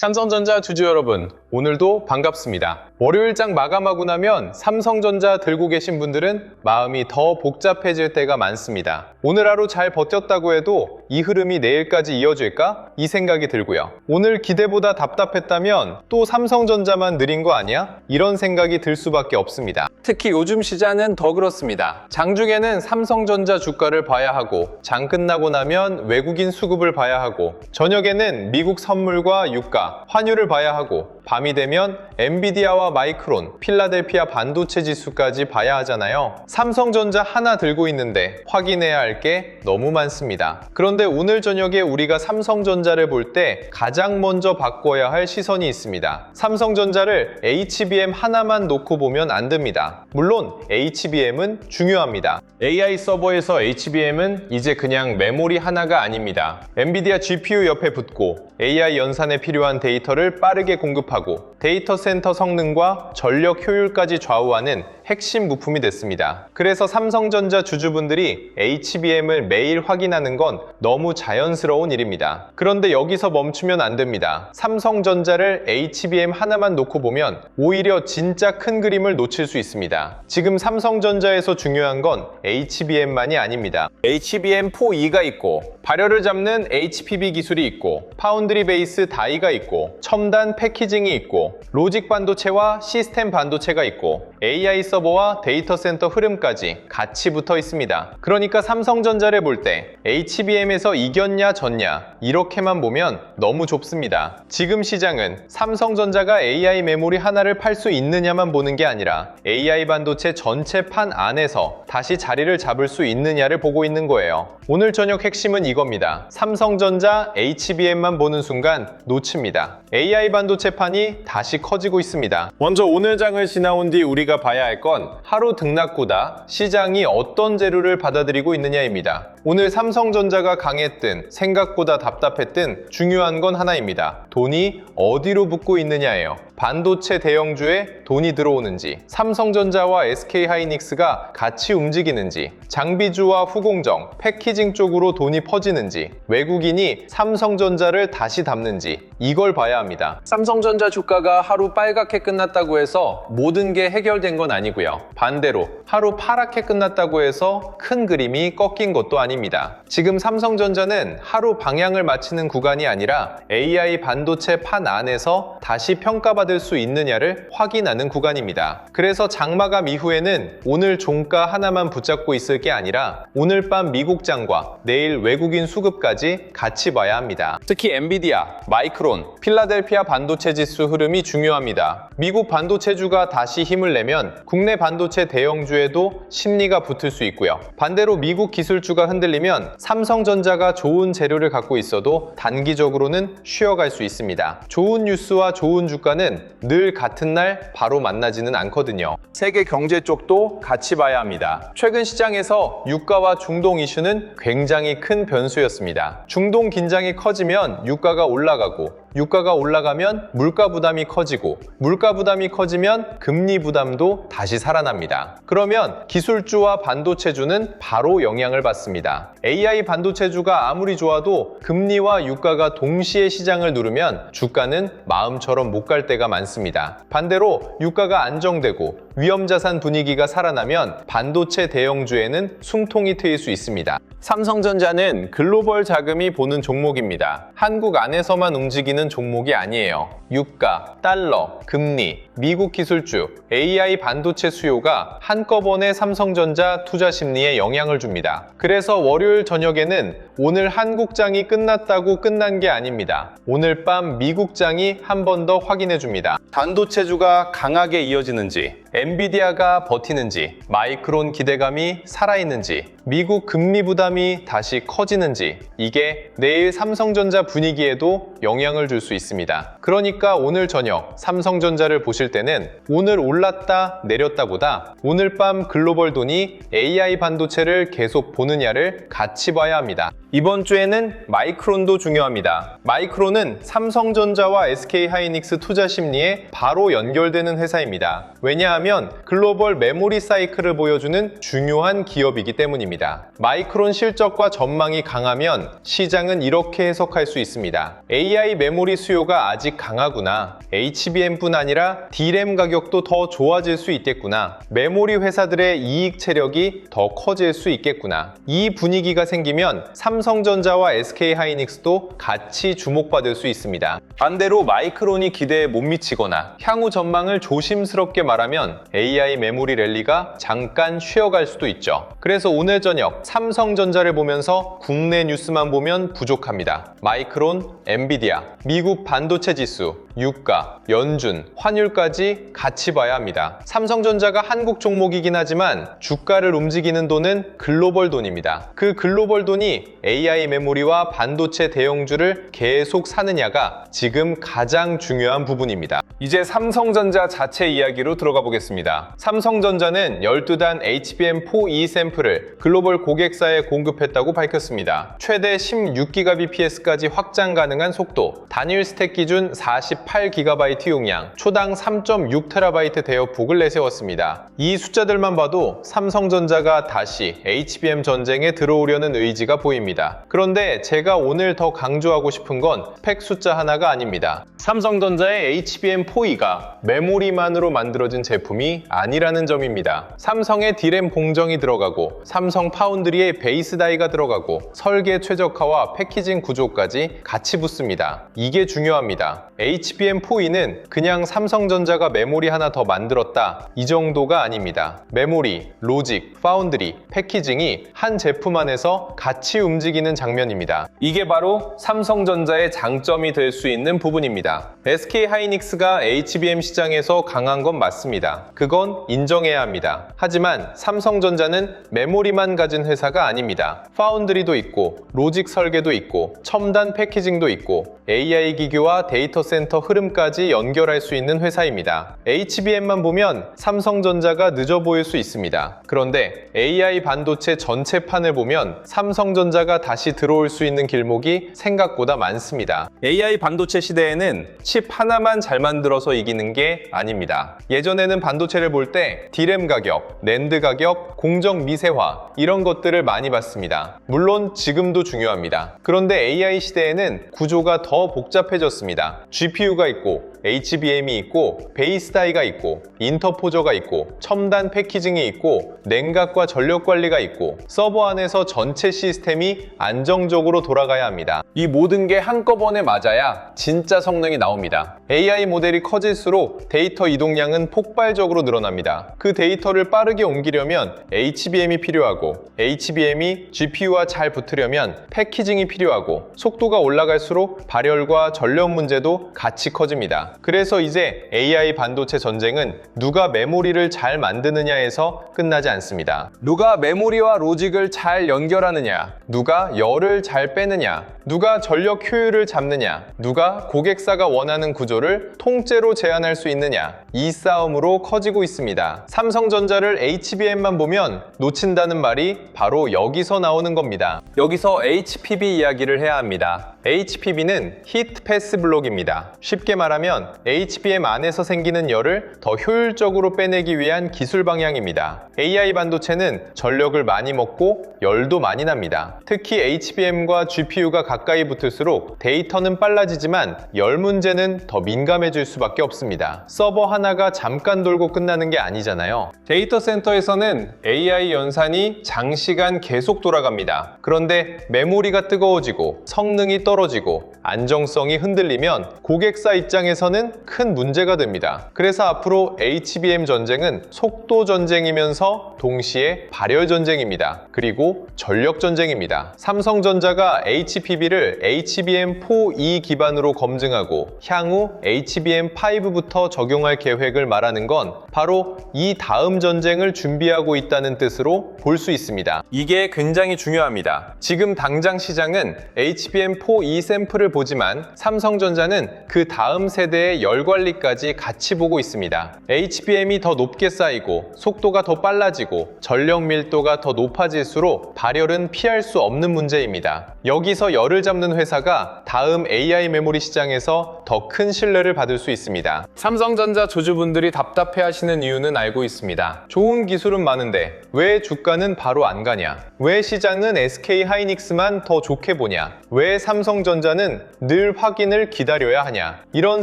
삼성전자 주주 여러분, 오늘도 반갑습니다. 월요일장 마감하고 나면 삼성전자 들고 계신 분들은 마음이 더 복잡해질 때가 많습니다. 오늘 하루 잘 버텼다고 해도 이 흐름이 내일까지 이어질까? 이 생각이 들고요. 오늘 기대보다 답답했다면 또 삼성전자만 느린 거 아니야? 이런 생각이 들 수밖에 없습니다. 특히 요즘 시장은 더 그렇습니다. 장중에는 삼성전자 주가를 봐야 하고, 장 끝나고 나면 외국인 수급을 봐야 하고, 저녁에는 미국 선물과 유가, 환율을 봐야 하고, 밤이 되면 엔비디아와 마이크론, 필라델피아 반도체 지수까지 봐야 하잖아요. 삼성전자 하나 들고 있는데 확인해야 할 게 너무 많습니다. 그런데 오늘 저녁에 우리가 삼성전자를 볼 때 가장 먼저 바꿔야 할 시선이 있습니다. 삼성전자를 HBM 하나만 놓고 보면 안 됩니다. 물론 HBM은 중요합니다. AI 서버에서 HBM은 이제 그냥 메모리 하나가 아닙니다. 엔비디아 GPU 옆에 붙고 AI 연산에 필요한 데이터를 빠르게 공급하고 데이터 센터 성능과 전력 효율까지 좌우하는 핵심 부품이 됐습니다. 그래서 삼성전자 주주분들이 HBM을 매일 확인하는 건 너무 자연스러운 일입니다. 그런데 여기서 멈추면 안 됩니다. 삼성전자를 HBM 하나만 놓고 보면 오히려 진짜 큰 그림을 놓칠 수 있습니다. 지금 삼성전자에서 중요한 건 HBM만이 아닙니다. HBM4E가 있고, 발열을 잡는 HPB 기술이 있고, 파운드리 베이스 다이가 있고, 첨단 패키징이 있고, 로직 반도체와 시스템 반도체가 있고, AI 서버와 데이터 센터 흐름까지 같이 붙어 있습니다. 그러니까 삼성전자를 볼 때 HBM에서 이겼냐 졌냐 이렇게만 보면 너무 좁습니다. 지금 시장은 삼성전자가 AI 메모리 하나를 팔 수 있느냐만 보는 게 아니라 AI 반도체 전체 판 안에서 다시 자리를 잡을 수 있느냐를 보고 있는 거예요. 오늘 저녁 핵심은 이겁니다. 삼성전자 HBM만 보는 순간 놓칩니다. AI 반도체 판이 다시 커지고 있습니다. 먼저 오늘 장을 지나온 뒤 우리가 봐야 할 건 하루 등락보다 시장이 어떤 재료를 받아들이고 있느냐입니다. 오늘 삼성전자가 강했든 생각보다 답답했든 중요한 건 하나입니다. 돈이 어디로 붙고 있느냐예요. 반도체 대형주에 돈이 들어오는지, 삼성전자와 SK하이닉스가 같이 움직이는지, 장비주와 후공정, 패키징 쪽으로 돈이 퍼지는지, 외국인이 삼성전자를 다시 담는지 이걸 봐야 합니다. 삼성전자 주가가 하루 빨갛게 끝났다고 해서 모든 게 해결된 건 아니고요. 반대로 하루 파랗게 끝났다고 해서 큰 그림이 꺾인 것도 아닙니다. 지금 삼성전자는 하루 방향을 맞추는 구간이 아니라 AI 반도체 판 안에서 다시 평가받을 수 있느냐를 확인하는 구간입니다. 그래서 장마감 이후에는 오늘 종가 하나만 붙잡고 있을 게 아니라 오늘 밤 미국장과 내일 외국인 수급까지 같이 봐야 합니다. 특히 엔비디아, 마이크론, 필라델피아 반도체 지수 흐름이 중요합니다. 미국 반도체주가 다시 힘을 내면 국내 반도체 대형주에도 심리가 붙을 수 있고요. 반대로 미국 기술주가 흔들리면 삼성전자가 좋은 재료를 갖고 있어도 단기적으로는 쉬어갈 수 있습니다. 좋은 뉴스와 좋은 주가는 늘 같은 날 바로 만나지는 않거든요. 세계 경제 쪽도 같이 봐야 합니다. 최근 시장에서 유가와 중동 이슈는 굉장히 큰 변수였습니다. 중동 긴장이 커지면 유가가 올라가고, 유가가 올라가면 물가 부담이 커지고, 물가 부담이 커지면 금리 부담도 다시 살아납니다. 그러면 기술주와 반도체주는 바로 영향을 받습니다. AI 반도체주가 아무리 좋아도 금리와 유가가 동시에 시장을 누르면 주가는 마음처럼 못 갈 때가 많습니다. 반대로 유가가 안정되고 위험자산 분위기가 살아나면 반도체 대형주에는 숨통이 트일 수 있습니다. 삼성전자는 글로벌 자금이 보는 종목입니다. 한국 안에서만 움직이는 종목이 아니에요. 유가, 달러, 금리, 미국 기술주, AI 반도체 수요가 한꺼번에 삼성전자 투자 심리에 영향을 줍니다. 그래서 월요일 저녁에는 오늘 한국장이 끝났다고 끝난 게 아닙니다. 오늘 밤 미국장이 한 번 더 확인해 줍니다. 반도체주가 강하게 이어지는지, 엔비디아가 버티는지, 마이크론 기대감이 살아있는지, 미국 금리 부담이 다시 커지는지, 이게 내일 삼성전자 분위기에도 영향을 줄 수 있습니다. 그러니까 오늘 저녁 삼성전자를 보실 때는 오늘 올랐다 내렸다 보다 오늘 밤 글로벌 돈이 AI 반도체를 계속 보느냐를 같이 봐야 합니다. 이번 주에는 마이크론도 중요합니다. 마이크론은 삼성전자와 SK하이닉스 투자 심리에 바로 연결되는 회사입니다. 왜냐하면 글로벌 메모리 사이클을 보여주는 중요한 기업이기 때문입니다. 이야기입니다. 마이크론 실적과 전망이 강하면 시장은 이렇게 해석할 수 있습니다. AI 메모리 수요가 아직 강하구나. HBM뿐 아니라 D램 가격도 더 좋아질 수 있겠구나. 메모리 회사들의 이익 체력이 더 커질 수 있겠구나. 이 분위기가 생기면 삼성전자와 SK하이닉스도 같이 주목받을 수 있습니다. 반대로 마이크론이 기대에 못 미치거나 향후 전망을 조심스럽게 말하면 AI 메모리 랠리가 잠깐 쉬어갈 수도 있죠. 그래서 오늘 저녁 삼성전자를 보면서 국내 뉴스만 보면 부족합니다. 마이크론, 엔비디아, 미국 반도체 지수, 유가, 연준, 환율까지 같이 봐야 합니다. 삼성전자가 한국 종목이긴 하지만 주가를 움직이는 돈은 글로벌 돈입니다. 그 글로벌 돈이 AI 메모리와 반도체 대형주를 계속 사느냐가 지금 가장 중요한 부분입니다. 이제 삼성전자 자체 이야기로 들어가 보겠습니다. 삼성전자는 12단 HBM4E 샘플을 글로벌 고객사에 공급했다고 밝혔습니다. 최대 16GBps까지 확장 가능한 속도, 단일 스택 기준 48GB 용량, 초당 3.6TB 대역폭을 내세웠습니다. 이 숫자들만 봐도 삼성전자가 다시 HBM 전쟁에 들어오려는 의지가 보입니다. 그런데 제가 오늘 더 강조하고 싶은 건 팩 숫자 하나가 아닙니다. 삼성전자의 HBM4E가 메모리만으로 만들어진 제품이 아니라는 점입니다. 삼성의 D램 공정이 들어가고 삼성 파운드리의 베이스 다이가 들어가고 설계 최적화와 패키징 구조까지 같이 붙습니다. 이게 중요합니다. HBM4E는 그냥 삼성전자가 메모리 하나 더 만들었다 이 정도가 아닙니다. 메모리, 로직, 파운드리, 패키징이 한 제품 안에서 같이 움직이는 장면입니다. 이게 바로 삼성전자의 장점이 될 수 있는 부분입니다. SK하이닉스가 HBM 시장에서 강한 건 맞습니다. 그건 인정해야 합니다. 하지만 삼성전자는 메모리만 가진 회사가 아닙니다. 파운드리도 있고, 로직 설계도 있고, 첨단 패키징도 있고, AI 기기와 데이터 센터 흐름까지 연결할 수 있는 회사입니다. HBM만 보면 삼성전자가 늦어 보일 수 있습니다. 그런데 AI 반도체 전체 판을 보면 삼성전자가 다시 들어올 수 있는 길목이 생각보다 많습니다. AI 반도체 시대에는 칩 하나만 잘 만들어서 이기는 게 아닙니다. 예전에는 반도체를 볼 때 D램 가격, 낸드 가격, 공정 미세화 이런 것들을 많이 봤습니다. 물론 지금도 중요합니다. 그런데 AI 시대에는 구조가 더 복잡해졌습니다. GPU가 있고 HBM이 있고 베이스 다이가 있고 인터포저가 있고 첨단 패키징이 있고 냉각과 전력 관리가 있고 서버 안에서 전체 시스템이 안정적으로 돌아가야 합니다. 이 모든 게 한꺼번에 맞아야 진짜 성능이 나옵니다. AI 모델이 커질수록 데이터 이동량은 폭발적으로 늘어납니다. 그 데이터를 빠르게 옮기려면 HBM이 필요하고 HBM이 GPU와 잘 붙으려면 패키징이 필요하고 속도가 올라갈수록 발열과 전력 문제도 같이 커집니다. 그래서 이제 AI 반도체 전쟁은 누가 메모리를 잘 만드느냐에서 끝나지 않습니다. 누가 메모리와 로직을 잘 연결하느냐, 누가 열을 잘 빼느냐, 누가 전력 효율을 잡느냐, 누가 고객사가 원하는 구조를 통째로 제안할 수 있느냐, 이 싸움으로 커지고 있습니다. 삼성전자를 HBM만 보면 놓친다는 말이 바로 여기서 나오는 겁니다. 여기서 HPB 이야기를 해야 합니다. HPB는 히트 패스 블록입니다. 쉽게 말하면 HBM 안에서 생기는 열을 더 효율적으로 빼내기 위한 기술 방향입니다. AI 반도체는 전력을 많이 먹고 열도 많이 납니다. 특히 HBM과 GPU가 가까이 붙을수록 데이터는 빨라지지만 열 문제는 더 민감해질 수밖에 없습니다. 서버 하나가 잠깐 돌고 끝나는 게 아니잖아요. 데이터 센터에서는 AI 연산이 장시간 계속 돌아갑니다. 그런데 메모리가 뜨거워지고 성능이 떨어지고 안정성이 흔들리면 고객사 입장에서는 큰 문제가 됩니다. 그래서 앞으로 HBM 전쟁은 속도 전쟁이면서 동시에 발열 전쟁입니다. 그리고 전력 전쟁입니다. 삼성전자가 HPB를 HBM4E 기반으로 검증하고 향후 HBM5부터 적용할 계획을 말하는 건 바로 이 다음 전쟁을 준비하고 있다는 뜻으로 볼 수 있습니다. 이게 굉장히 중요합니다. 지금 당장 시장은 HBM4 HBM4E 샘플을 보지만 삼성전자는 그 다음 세대의 열 관리까지 같이 보고 있습니다. HBM이 더 높게 쌓이고 속도가 더 빨라지고 전력 밀도가 더 높아질수록 발열은 피할 수 없는 문제입니다. 여기서 열을 잡는 회사가 다음 AI 메모리 시장에서 더 큰 신뢰를 받을 수 있습니다. 삼성전자 주주분들이 답답해하시는 이유는 알고 있습니다. 좋은 기술은 많은데 왜 주가는 바로 안 가냐? 왜 시장은 SK 하이닉스만 더 좋게 보냐? 왜 삼성전자는 늘 확인을 기다려야 하냐? 이런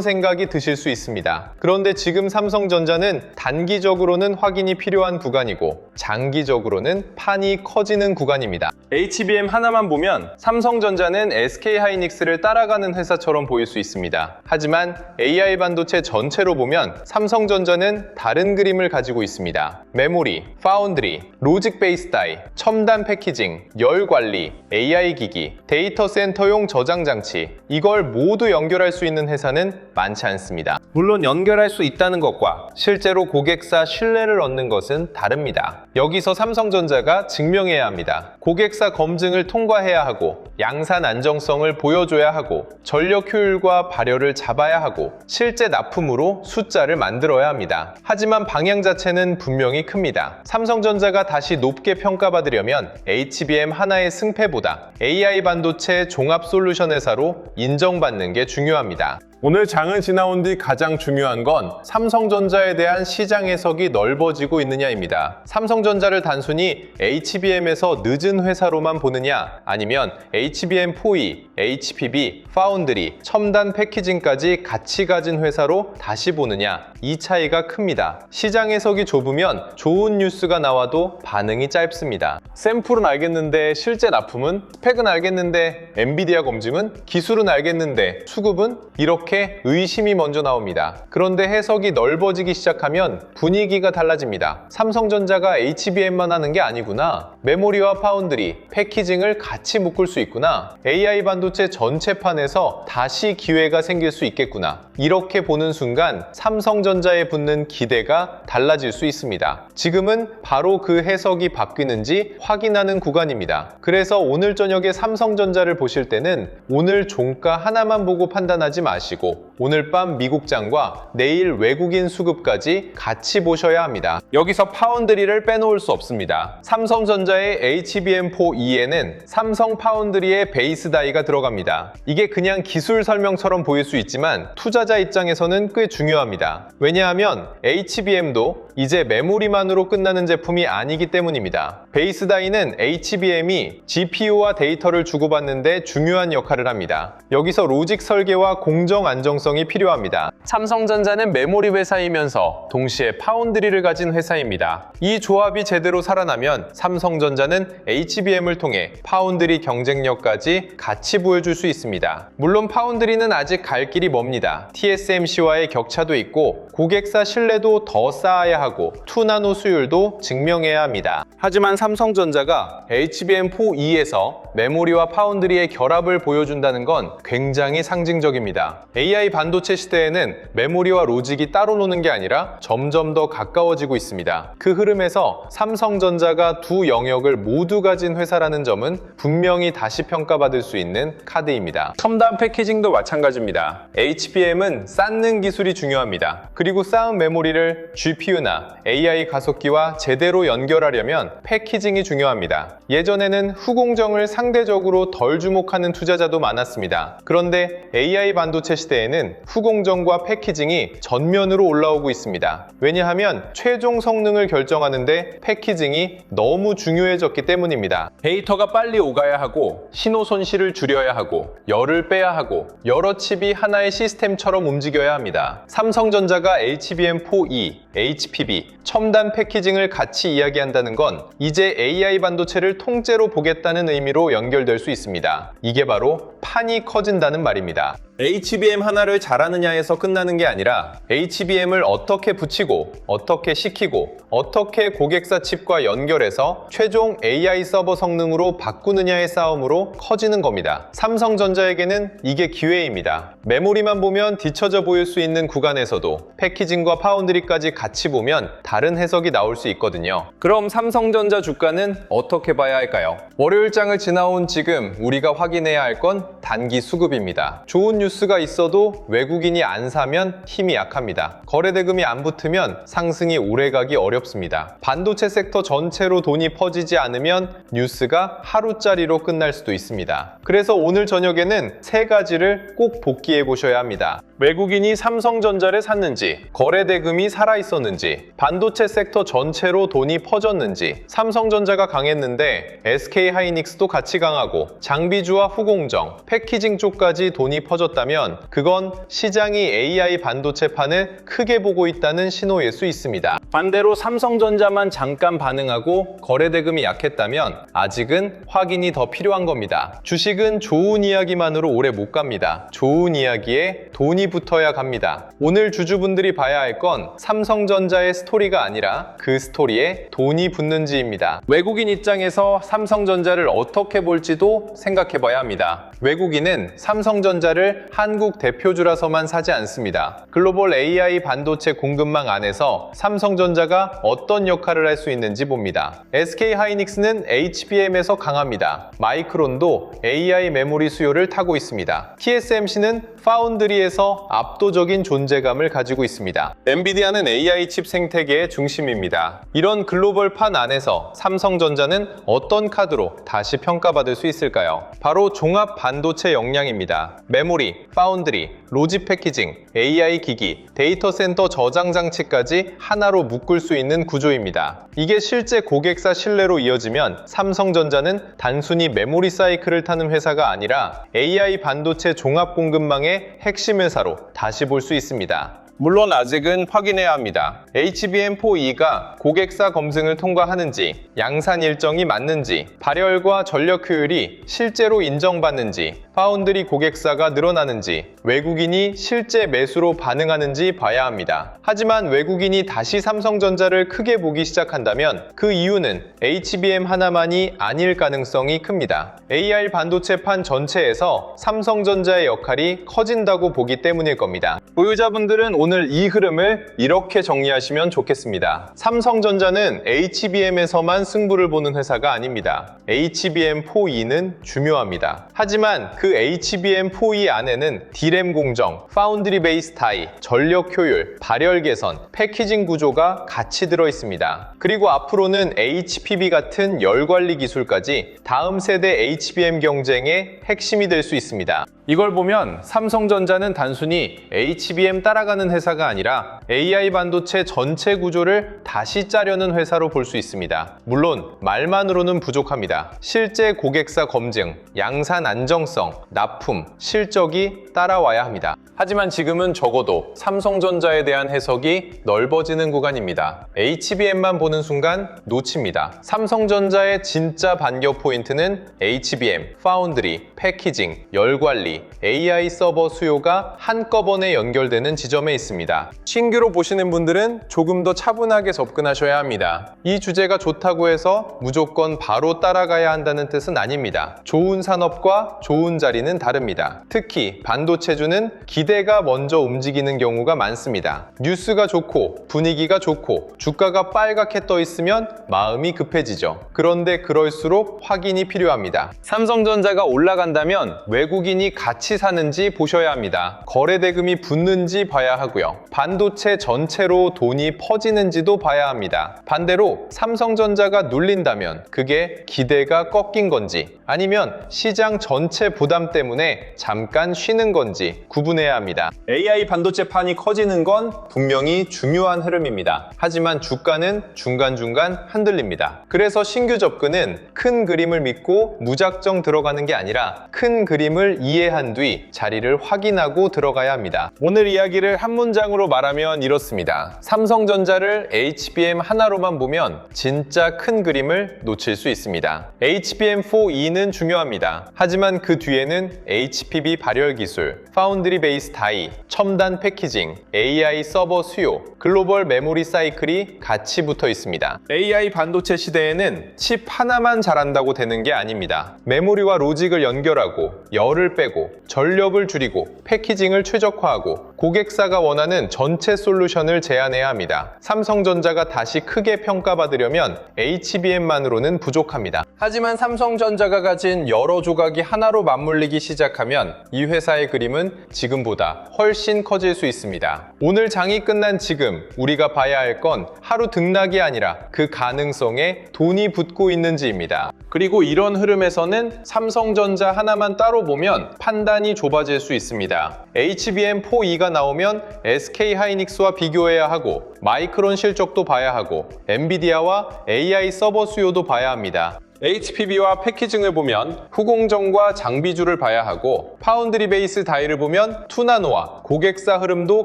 생각이 드실 수 있습니다. 그런데 지금 삼성전자는 단기적으로는 확인이 필요한 구간이고 장기적으로는 판이 커지는 구간입니다. HBM 하나만 보면 삼성전자는 SK 하이닉스를 따라가는 회사처럼 보일 수 있습니다. 하지만 AI 반도체 전체로 보면 삼성전자는 다른 그림을 가지고 있습니다. 메모리, 파운드리, 로직 베이스 다이, 첨단 패키징, 열 관리, AI 기기, 데이터 센터용 저장 장치, 이걸 모두 연결할 수 있는 회사는 많지 않습니다. 물론 연결할 수 있다는 것과 실제로 고객사 신뢰를 얻는 것은 다릅니다. 여기서 삼성전자가 증명해야 합니다. 고객사 검증을 통과해야 하고 양산 안정성을 보여줘야 하고 전력 효율과 발열을 잡아야 하고 실제 납품으로 숫자를 만들어야 합니다. 하지만 방향 자체는 분명히 큽니다. 삼성전자가 다시 높게 평가받으려면 HBM 하나의 승패보다 AI 반도체 종합 솔루션 회사로 인정받는 게 중요합니다. 오늘 장을 지나온 뒤 가장 중요한 건 삼성전자에 대한 시장 해석이 넓어지고 있느냐입니다. 삼성전자를 단순히 HBM에서 늦은 회사로만 보느냐, 아니면 HBM4E, HPB, 파운드리, 첨단 패키징까지 같이 가진 회사로 다시 보느냐, 이 차이가 큽니다. 시장 해석이 좁으면 좋은 뉴스가 나와도 반응이 짧습니다. 샘플은 알겠는데 실제 납품은, 스펙은 알겠는데 엔비디아 검증은, 기술은 알겠는데 수급은, 이렇게 의심이 먼저 나옵니다. 그런데 해석이 넓어지기 시작하면 분위기가 달라집니다. 삼성전자가 HBM만 하는 게 아니구나. 메모리와 파운드리, 패키징을 같이 묶을 수 있구나. AI 반도체 전체판에서 다시 기회가 생길 수 있겠구나. 이렇게 보는 순간 삼성전자에 붙는 기대가 달라질 수 있습니다. 지금은 바로 그 해석이 바뀌는지 확인하는 구간입니다. 그래서 오늘 저녁에 삼성전자를 보실 때는 오늘 종가 하나만 보고 판단하지 마시고 오늘 밤 미국장과 내일 외국인 수급까지 같이 보셔야 합니다. 여기서 파운드리를 빼놓을 수 없습니다. 삼성전자의 HBM4E에는 삼성 파운드리의 베이스 다이가 들어갑니다. 이게 그냥 기술 설명처럼 보일 수 있지만 투자자 입장에서는 꽤 중요합니다. 왜냐하면 HBM도 이제 메모리만으로 끝나는 제품이 아니기 때문입니다. 베이스 다이는 HBM이 GPU와 데이터를 주고받는데 중요한 역할을 합니다. 여기서 로직 설계와 공정 안정성이 필요합니다. 삼성전자는 메모리 회사이면서 동시에 파운드리를 가진 회사입니다. 이 조합이 제대로 살아나면 삼성전자는 HBM을 통해 파운드리 경쟁력까지 같이 보여줄 수 있습니다. 물론 파운드리는 아직 갈 길이 멉니다. TSMC와의 격차도 있고 고객사 신뢰도 더 쌓아야 하고 2나노 수율도 증명해야 합니다. 하지만 삼성전자가 HBM4E에서 메모리와 파운드리의 결합을 보여준다는 건 굉장히 상징적입니다. AI 반도체 시대에는 메모리와 로직이 따로 노는 게 아니라 점점 더 가까워지고 있습니다. 그 흐름에서 삼성전자가 두 영역을 모두 가진 회사라는 점은 분명히 다시 평가받을 수 있는 카드입니다. 첨단 패키징도 마찬가지입니다. HBM은 쌓는 기술이 중요합니다. 그리고 쌓은 메모리를 GPU나 AI 가속기와 제대로 연결하려면 패키징이 중요합니다. 예전에는 후공정을 상대적으로 덜 주목하는 투자자도 많았습니다. 그런데 AI 반도체 시대에는 후공정과 패키징이 전면으로 올라오고 있습니다. 왜냐하면 최종 성능을 결정하는데 패키징이 너무 중요해졌기 때문입니다. 데이터가 빨리 오가야 하고 신호 손실을 줄여야 하고 열을 빼야 하고 여러 칩이 하나의 시스템처럼 움직여야 합니다. 삼성전자가 HBM4E, HPB, 첨단 패키징을 같이 이야기한다는 건 이제 AI 반도체를 통째로 보겠다는 의미로 연결될 수 있습니다. 이게 바로 판이 커진다는 말입니다. HBM 하나를 잘하느냐에서 끝나는 게 아니라 HBM을 어떻게 붙이고 어떻게 시키고 어떻게 고객사 칩과 연결해서 최종 AI 서버 성능으로 바꾸느냐의 싸움으로 커지는 겁니다. 삼성전자에게는 이게 기회입니다. 메모리만 보면 뒤처져 보일 수 있는 구간에서도 패키징과 파운드리까지 같이 보면 다른 해석이 나올 수 있거든요. 그럼 삼성전자 주가는 어떻게 봐야 할까요? 월요일장을 지나온 지금 우리가 확인해야 할 건 단기 수급입니다. 좋은 뉴스가 있어도 외국인이 안 사면 힘이 약합니다. 거래대금이 안 붙으면 상승이 오래가기 어렵습니다. 반도체 섹터 전체로 돈이 퍼지지 않으면 뉴스가 하루짜리로 끝날 수도 있습니다. 그래서 오늘 저녁에는 세 가지를 꼭 복기해 보셔야 합니다. 외국인이 삼성전자를 샀는지, 거래대금이 살아있었는지, 반도체 섹터 전체로 돈이 퍼졌는지, 삼성전자가 강했는데 SK하이닉스도 같이 강하고 장비주와 후공정, 패키징 쪽까지 돈이 퍼졌다면 그건 시장이 AI 반도체판을 크게 보고 있다는 신호일 수 있습니다. 반대로 삼성전자만 잠깐 반응하고 거래대금이 약했다면 아직은 확인이 더 필요한 겁니다. 주식은 좋은 이야기만으로 오래 못 갑니다. 좋은 이야기에 돈이 붙어야 갑니다. 오늘 주주분들이 봐야 할 건 삼성전자의 스토리가 아니라 그 스토리에 돈이 붙는지입니다. 외국인 입장에서 삼성전자를 어떻게 볼지도 생각해 봐야 합니다. 외국인은 삼성전자를 한국 대표주라서만 사지 않습니다. 글로벌 AI 반도체 공급망 안에서 삼성전자가 어떤 역할을 할 수 있는지 봅니다. SK하이닉스는 HBM에서 강합니다. 마이크론도 AI 메모리 수요를 타고 있습니다. TSMC는 파운드리에서 압도적인 존재감을 가지고 있습니다. 엔비디아는 AI 칩 생태계의 중심입니다. 이런 글로벌 판 안에서 삼성전자는 어떤 카드로 다시 평가받을 수 있을까요? 바로 종합 반도체 역량입니다. 메모리, 파운드리, 로직 패키징, AI 기기, 데이터 센터 저장 장치까지 하나로 묶을 수 있는 구조입니다. 이게 실제 고객사 신뢰로 이어지면 삼성전자는 단순히 메모리 사이클을 타는 회사가 아니라 AI 반도체 종합 공급망의 핵심 회사로 다시 볼 수 있습니다. 물론 아직은 확인해야 합니다. HBM4E가 고객사 검증을 통과하는지, 양산 일정이 맞는지, 발열과 전력 효율이 실제로 인정받는지, 파운드리 고객사가 늘어나는지, 외국인이 실제 매수로 반응하는지 봐야 합니다. 하지만 외국인이 다시 삼성전자를 크게 보기 시작한다면 그 이유는 HBM 하나만이 아닐 가능성이 큽니다. AI 반도체판 전체에서 삼성전자의 역할이 커진다고 보기 때문일 겁니다. 보유자분들은 오늘 이 흐름을 이렇게 정리하시면 좋겠습니다. 삼성전자는 HBM에서만 승부를 보는 회사가 아닙니다. HBM4E는 중요합니다. 하지만 그 HBM4E 안에는 D램 공정, 파운드리 베이스 타이, 전력 효율, 발열 개선, 패키징 구조가 같이 들어 있습니다. 그리고 앞으로는 HPB 같은 열 관리 기술까지 다음 세대 HBM 경쟁의 핵심이 될 수 있습니다. 이걸 보면 삼성전자는 단순히 HBM 따라가는 회사가 아니라 AI 반도체 전체 구조를 다시 짜려는 회사로 볼 수 있습니다. 물론 말만으로는 부족합니다. 실제 고객사 검증, 양산 안정성, 납품, 실적이 따라와야 합니다. 하지만 지금은 적어도 삼성전자에 대한 해석이 넓어지는 구간입니다. HBM만 보는 순간 놓칩니다. 삼성전자의 진짜 반격 포인트는 HBM, 파운드리, 패키징, 열관리, AI 서버 수요가 한꺼번에 연결되는 지점에 있습니다. 신규로 보시는 분들은 조금 더 차분하게 접근하셔야 합니다. 이 주제가 좋다고 해서 무조건 바로 따라가야 한다는 뜻은 아닙니다. 좋은 산업과 좋은 자리는 다릅니다. 특히 반도체주는 기대가 먼저 움직이는 경우가 많습니다. 뉴스가 좋고 분위기가 좋고 주가가 빨갛게 떠 있으면 마음이 급해지죠. 그런데 그럴수록 확인이 필요합니다. 삼성전자가 올라간다면 외국인이 같이 사는지 보셔야 합니다. 거래대금이 붙는지 봐야 하고요. 반도체 전체로 돈이 퍼지는지도 봐야 합니다. 반대로 삼성전자가 눌린다면 그게 기대가 꺾인 건지 아니면 시장 전체 부담 때문에 잠깐 쉬는 건지 구분해야 합니다. AI 반도체판이 커지는 건 분명히 중요한 흐름입니다. 하지만 주가는 중간중간 흔들립니다. 그래서 신규 접근은 큰 그림을 믿고 무작정 들어가는 게 아니라 큰 그림을 이해하는 이해한 뒤 자리를 확인하고 들어가야 합니다. 오늘 이야기를 한 문장으로 말하면 이렇습니다. 삼성전자를 HBM 하나로만 보면 진짜 큰 그림을 놓칠 수 있습니다. HBM4E는 중요합니다. 하지만 그 뒤에는 HPB 발열 기술, 파운드리 베이스 다이, 첨단 패키징, AI 서버 수요, 글로벌 메모리 사이클이 같이 붙어 있습니다. AI 반도체 시대에는 칩 하나만 잘한다고 되는 게 아닙니다. 메모리와 로직을 연결하고, 열을 빼고, 전력을 줄이고, 패키징을 최적화하고, 고객사가 원하는 전체 솔루션을 제안해야 합니다. 삼성전자가 다시 크게 평가받으려면 HBM만으로는 부족합니다. 하지만 삼성전자가 가진 여러 조각이 하나로 맞물리기 시작하면 이 회사의 그림은 지금보다 훨씬 커질 수 있습니다. 오늘 장이 끝난 지금 우리가 봐야 할 건 하루 등락이 아니라 그 가능성에 돈이 붙고 있는지입니다. 그리고 이런 흐름에서는 삼성전자 하나만 따로 보면 판단이 좁아질 수 있습니다. HBM4E가 나오면 SK하이닉스와 비교해야 하고 마이크론 실적도 봐야 하고 엔비디아와 AI 서버 수요도 봐야 합니다. HPB와 패키징을 보면 후공정과 장비주를 봐야 하고 파운드리 베이스 다이를 보면 투나노와 고객사 흐름도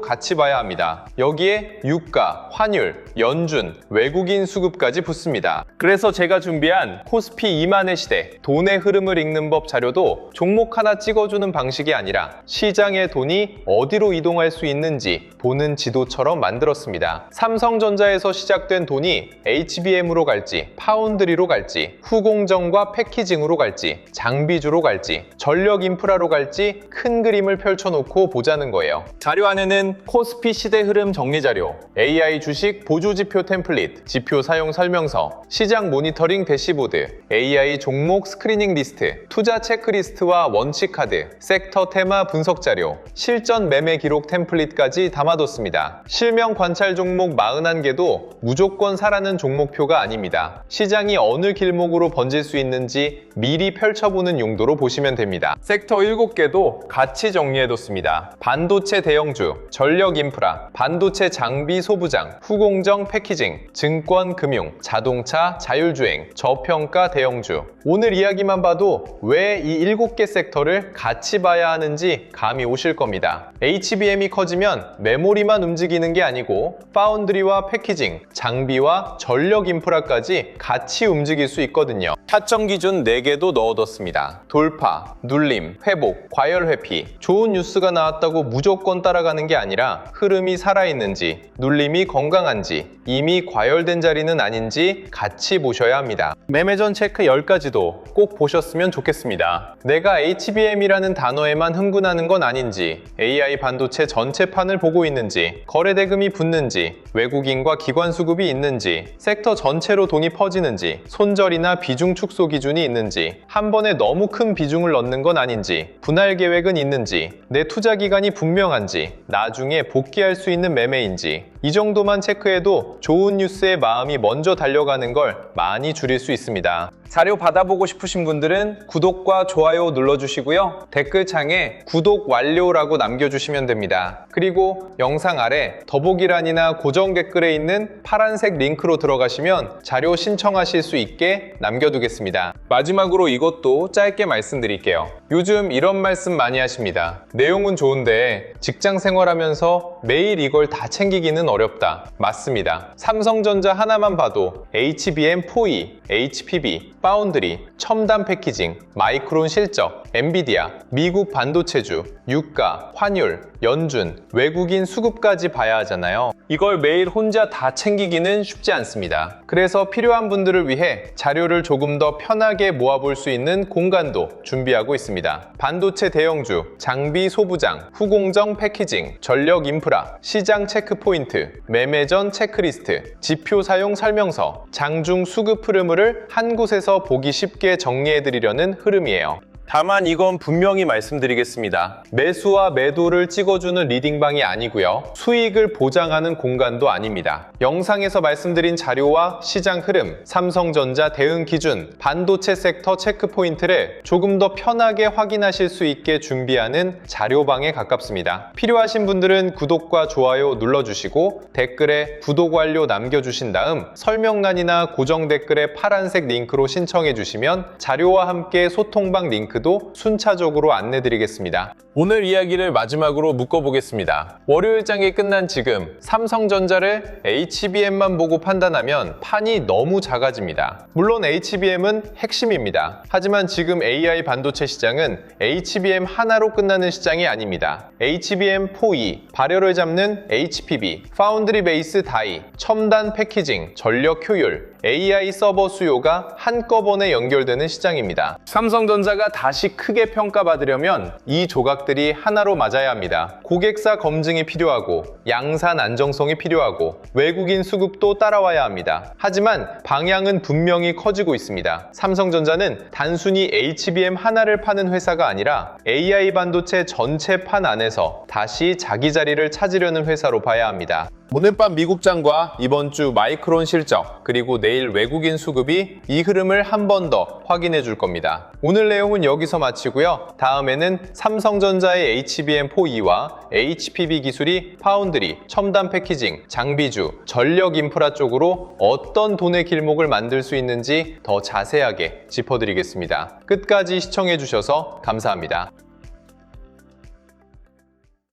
같이 봐야 합니다. 여기에 유가, 환율, 연준, 외국인 수급까지 붙습니다. 그래서 제가 준비한 코스피 2만의 시대, 돈의 흐름을 읽는 법 자료도 종목 하나 찍어주는 방식이 아니라 시장의 돈이 어디로 이동할 수 있는지 보는 지도처럼 만들었습니다. 삼성전자에서 시작된 돈이 HBM으로 갈지, 파운드리로 갈지, 후공정과 패키징으로 갈지, 장비주로 갈지, 전력 인프라로 갈지 큰 그림을 펼쳐놓고 보자는 거예요. 자료 안에는 코스피 시대 흐름 정리 자료, AI 주식 보조 지표 템플릿, 지표 사용 설명서, 시장 모니터링 대시보드, AI 종목 스크리닝 리스트, 투자 체크리스트와 원칙 카드, 섹터 테마 분석 자료, 실전 매매 기록 템플릿까지 담아뒀습니다. 실명 관찰 종목 41개도 무조건 사라는 종목표가 아닙니다. 시장이 어느 길목으로 번질 수 있는지 미리 펼쳐보는 용도로 보시면 됩니다. 섹터 7개도 같이 정리해뒀습니다. 반도체 대형주, 전력 인프라, 반도체 장비 소부장, 후공정 패키징, 증권 금융, 자동차 자율주행, 저평가 대형주. 오늘 이야기만 봐도 왜 이 7개 섹터를 같이 봐야 하는지 감이 오실 겁니다. HBM이 커지면 메모리만 움직이는 게 아니고 파운드리와 패키징, 장비와 전력 인프라까지 같이 움직일 수 있거든요. 타점 기준 4개도 넣어뒀습니다. 돌파, 눌림, 회복, 과열 회피. 좋은 뉴스가 나왔다고 무조건 따라가는 게 아니라 흐름이 살아있는지, 눌림이 건강한지, 이미 과열된 자리는 아닌지 같이 보셔야 합니다. 매매전 체크 10가지도 꼭 보셨으면 좋겠습니다. 내가 HBM이라는 단어에만 흥분하는 건 아닌지, AI 반도체 전체판을 보고 있는지, 거래 대금이 붙는지, 외국인과 기관 수급이 있는지, 섹터 전체로 돈이 퍼지는지, 손절이나 비중 축소 기준이 있는지, 한 번에 너무 큰 비중을 넣는 건 아닌지, 분할 계획은 있는지, 내 투자 기간이 분명한지, 나중에 복귀할 수 있는 매매인지, 이 정도만 체크해도 좋은 뉴스에 마음이 먼저 달려가는 걸 많이 줄일 수 있습니다. 자료 받아보고 싶으신 분들은 구독과 좋아요 눌러주시고요. 댓글창에 구독 완료라고 남겨주시면 됩니다. 그리고 영상 아래 더보기란이나 고정 댓글에 있는 파란색 링크로 들어가시면 자료 신청하실 수 있게 남겨두겠습니다. 마지막으로 이것도 짧게 말씀드릴게요. 요즘 이런 말씀 많이 하십니다. 내용은 좋은데 직장 생활하면서 매일 이걸 다 챙기기는 어렵다. 맞습니다. 삼성전자 하나만 봐도 HBM4E, HPB, 파운드리, 첨단 패키징, 마이크론 실적, 엔비디아, 미국 반도체주, 유가, 환율, 연준, 외국인 수급까지 봐야 하잖아요. 이걸 매일 혼자 다 챙기기는 쉽지 않습니다. 그래서 필요한 분들을 위해 자료를 조금 더 편하게 모아볼 수 있는 공간도 준비하고 있습니다. 반도체 대형주, 장비 소부장, 후공정 패키징, 전력 인프라, 시장 체크 포인트, 매매전 체크리스트, 지표 사용 설명서, 장중 수급 흐름을 한 곳에서 보기 쉽게 정리해드리려는 흐름이에요. 다만 이건 분명히 말씀드리겠습니다. 매수와 매도를 찍어주는 리딩방이 아니고요. 수익을 보장하는 공간도 아닙니다. 영상에서 말씀드린 자료와 시장 흐름, 삼성전자 대응 기준, 반도체 섹터 체크 포인트를 조금 더 편하게 확인하실 수 있게 준비하는 자료방에 가깝습니다. 필요하신 분들은 구독과 좋아요 눌러주시고 댓글에 구독 완료 남겨주신 다음 설명란이나 고정 댓글에 파란색 링크로 신청해 주시면 자료와 함께 소통방 링크도 포인트도 순차적으로 안내드리겠습니다. 오늘 이야기를 마지막으로 묶어보겠습니다. 월요일장이 끝난 지금 삼성전자를 HBM만 보고 판단하면 판이 너무 작아집니다. 물론 HBM은 핵심입니다. 하지만 지금 AI 반도체 시장은 HBM 하나로 끝나는 시장이 아닙니다. HBM4E, 발열을 잡는 HPB, 파운드리 베이스 다이, 첨단 패키징, 전력 효율, AI 서버 수요가 한꺼번에 연결되는 시장입니다. 삼성전자가 다시 크게 평가받으려면 이 조각들이 하나로 맞아야 합니다. 고객사 검증이 필요하고 양산 안정성이 필요하고 외국인 수급도 따라와야 합니다. 하지만 방향은 분명히 커지고 있습니다. 삼성전자는 단순히 HBM 하나를 파는 회사가 아니라 AI 반도체 전체 판 안에서 다시 자기 자리를 찾으려는 회사로 봐야 합니다. 오늘 밤 미국장과 이번 주 마이크론 실적, 그리고 내일 외국인 수급이 이 흐름을 한 번 더 확인해 줄 겁니다. 오늘 내용은 여기서 마치고요. 다음에는 삼성전자의 HBM4E와 HPB 기술이 파운드리, 첨단 패키징, 장비주, 전력 인프라 쪽으로 어떤 돈의 길목을 만들 수 있는지 더 자세하게 짚어드리겠습니다. 끝까지 시청해 주셔서 감사합니다.